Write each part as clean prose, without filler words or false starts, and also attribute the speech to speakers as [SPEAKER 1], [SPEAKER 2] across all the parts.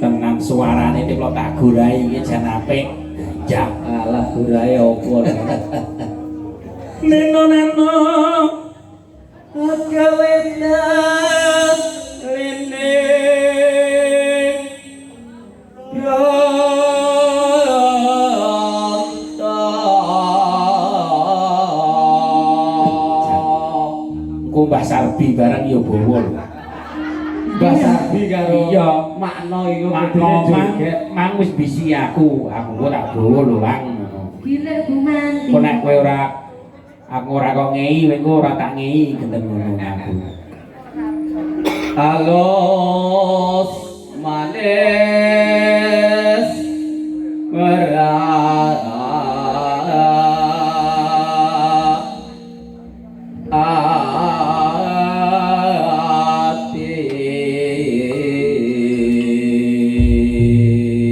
[SPEAKER 1] tenang suarane iki tak gurai iki jan apik. Jak
[SPEAKER 2] alah gurai opo.
[SPEAKER 1] Neno neno
[SPEAKER 2] Kawetan lene
[SPEAKER 1] ku Mbah Sarbi bareng ya bawa lho.
[SPEAKER 2] Mbah Sarbi karo
[SPEAKER 1] iya
[SPEAKER 2] makna iku
[SPEAKER 1] mang wis bisi aku kok tak bawa lho lang.
[SPEAKER 3] Gile Bu Manti.
[SPEAKER 1] Kok nek kowe aku ora kok ngei, kowe ora tak ngei gendeng ngono aku.
[SPEAKER 2] Alos manis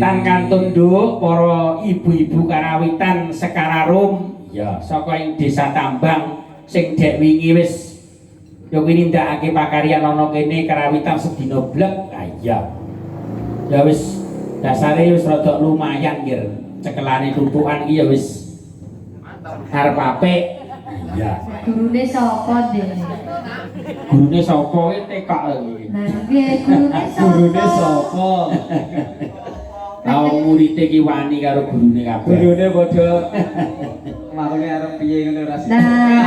[SPEAKER 1] Tan kantun nduk para ibu-ibu karawitan Sekararum ya saka ing Desa Tambang sing dek wingi wis ya kuwi nindakake pakaryan ana kene karawitan sedina blek. Ah iya. Ya wis dasare wis rada lumayan nggih. Cekelane tutukan iki ya wis arep apik. Iya.
[SPEAKER 3] Gurune sapa dene?
[SPEAKER 1] Gurune sapa iki tekok iki.
[SPEAKER 3] Nah, piye gurune sapa?
[SPEAKER 2] gurune sapa?
[SPEAKER 1] Lah murid iki wani karo gurune kabeh.
[SPEAKER 2] Gurune padha marune arep piye ngono ra sih.
[SPEAKER 3] Nah,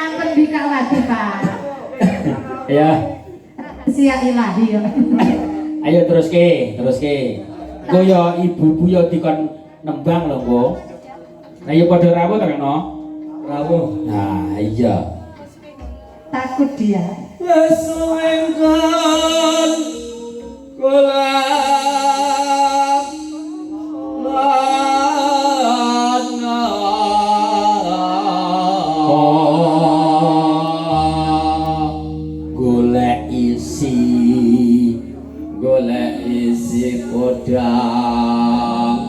[SPEAKER 3] ampun bika lagi, Pak.
[SPEAKER 1] Ya.
[SPEAKER 3] Siap ilahi ya.
[SPEAKER 1] Ayo teruske. Engko ya ibu-ibu ya dikon nembang lho, Engko. Lah ya padha rawuh to kena.
[SPEAKER 2] Rawuh.
[SPEAKER 1] Nah, iya.
[SPEAKER 3] Takut dia.
[SPEAKER 2] Wesuengkan kula golek isi podang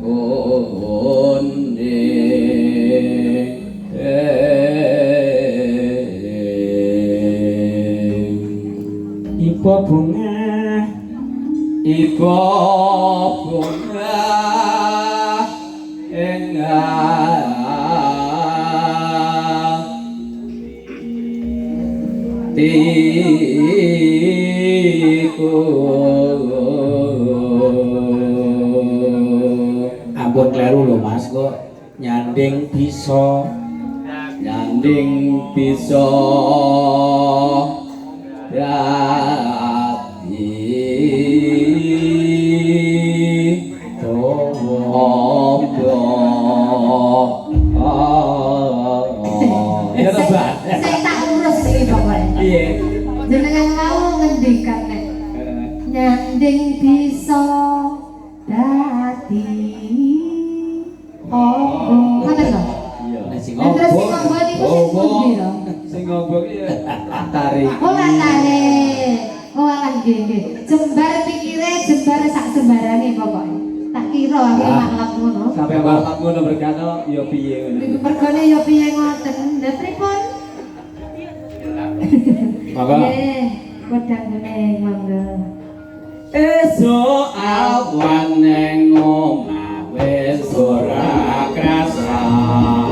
[SPEAKER 2] konde
[SPEAKER 1] Ibu bunga ampun kleru lho Mas kok nyanding bisa
[SPEAKER 3] Saya tak urus iki pokoknya.
[SPEAKER 2] Iya.
[SPEAKER 3] Jenengan mau ngendikan nek nyanding bisa dadi ngoten lho.
[SPEAKER 2] Iya.
[SPEAKER 3] Lah terus sing ngomong iku sing pundi lho?
[SPEAKER 2] Sing ngomong iki ya atare.
[SPEAKER 3] Oh atare. Oh alah nggih. Jembar pikire jembar sak sembarange pokoknya. Tak kira aku maklak ngono.
[SPEAKER 2] Sampai maklak ngono berkano ya piye ngono.
[SPEAKER 3] Iku mergone ya piye ngoten. Lah pripun?
[SPEAKER 1] monggo
[SPEAKER 3] Nggih, wedang meneh monggo.
[SPEAKER 2] Esuk awan ning omah wis ora krasa.